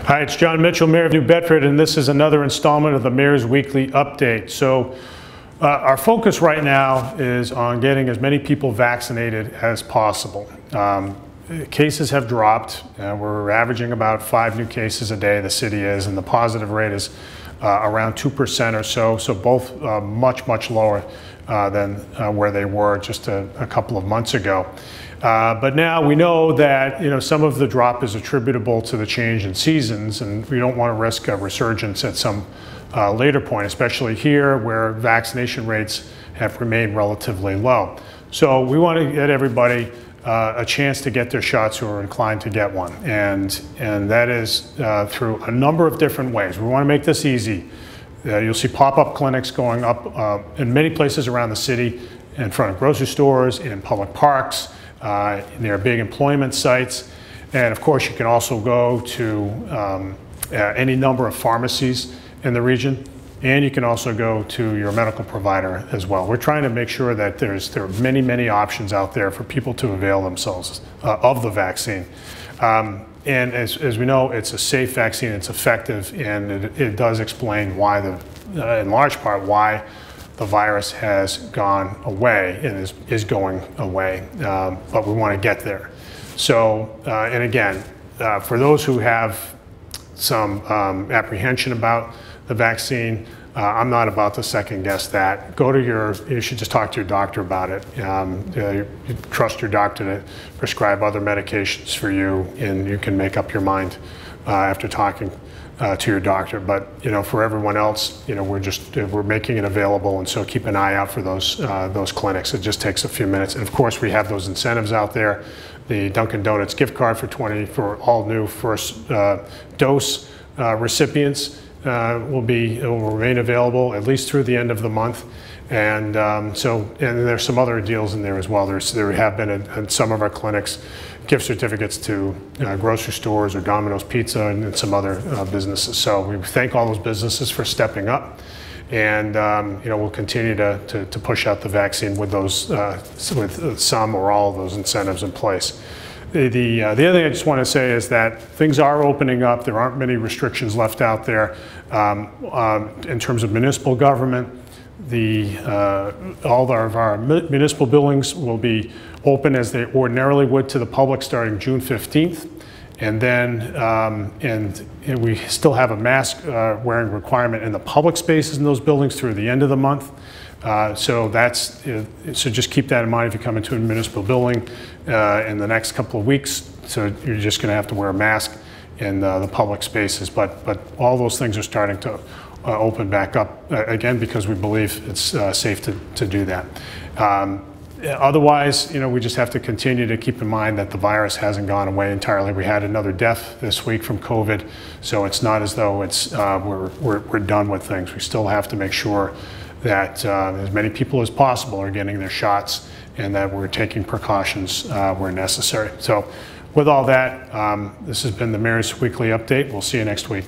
Hi, it's John Mitchell, Mayor of New Bedford, and this is another installment of the Mayor's Weekly Update. So our focus right now is on getting as many people vaccinated as possible. Cases have dropped. We're averaging about 5 new cases a day, the city is, and the positive rate is around 2% or so, so both much lower than where they were just a couple of months ago. But now we know that some of the drop is attributable to the change in seasons, and we don't want to risk a resurgence at some later point, especially here where vaccination rates have remained relatively low. So we want to get everybody a chance to get their shots who are inclined to get one, and that is through a number of different ways. We want to make this easy. You'll see pop-up clinics going up in many places around the city, in front of grocery stores, in public parks, near big employment sites, and of course you can also go to any number of pharmacies in the region, and you can also go to your medical provider as well. We're trying to make sure that there are many options out there for people to avail themselves of the vaccine. And as we know, it's a safe vaccine, it's effective, and it does explain why in large part, why the virus has gone away and is going away, but we want to get there. So, and again, for those who have some apprehension about the vaccine, I'm not about to second guess that. You should just talk to your doctor about it. You trust your doctor to prescribe other medications for you, and you can make up your mind after talking to your doctor. But for everyone else, we're making it available, and so keep an eye out for those clinics. It just takes a few minutes, and of course we have those incentives out there. The Dunkin' Donuts gift card for all new first dose recipients will remain available at least through the end of the month, and there's some other deals in there as well. There have been at some of our clinics gift certificates to grocery stores or Domino's Pizza and some other businesses. So we thank all those businesses for stepping up, and we'll continue to push out the vaccine with with some or all of those incentives in place. The other thing I just want to say is that things are opening up. There aren't many restrictions left out there. In terms of municipal government, all of our municipal buildings will be open as they ordinarily would to the public starting June 15th. And then we still have a mask wearing requirement in the public spaces in those buildings through the end of the month. So just keep that in mind if you come into a municipal building in the next couple of weeks. So you're just going to have to wear a mask in the public spaces. But all those things are starting to open back up again, because we believe it's safe to do that. Otherwise, we just have to continue to keep in mind that the virus hasn't gone away entirely. We had another death this week from COVID, so it's not as though we're done with things. We still have to make sure that as many people as possible are getting their shots, and that we're taking precautions where necessary. So with all that, this has been the Mayor's Weekly Update. We'll see you next week.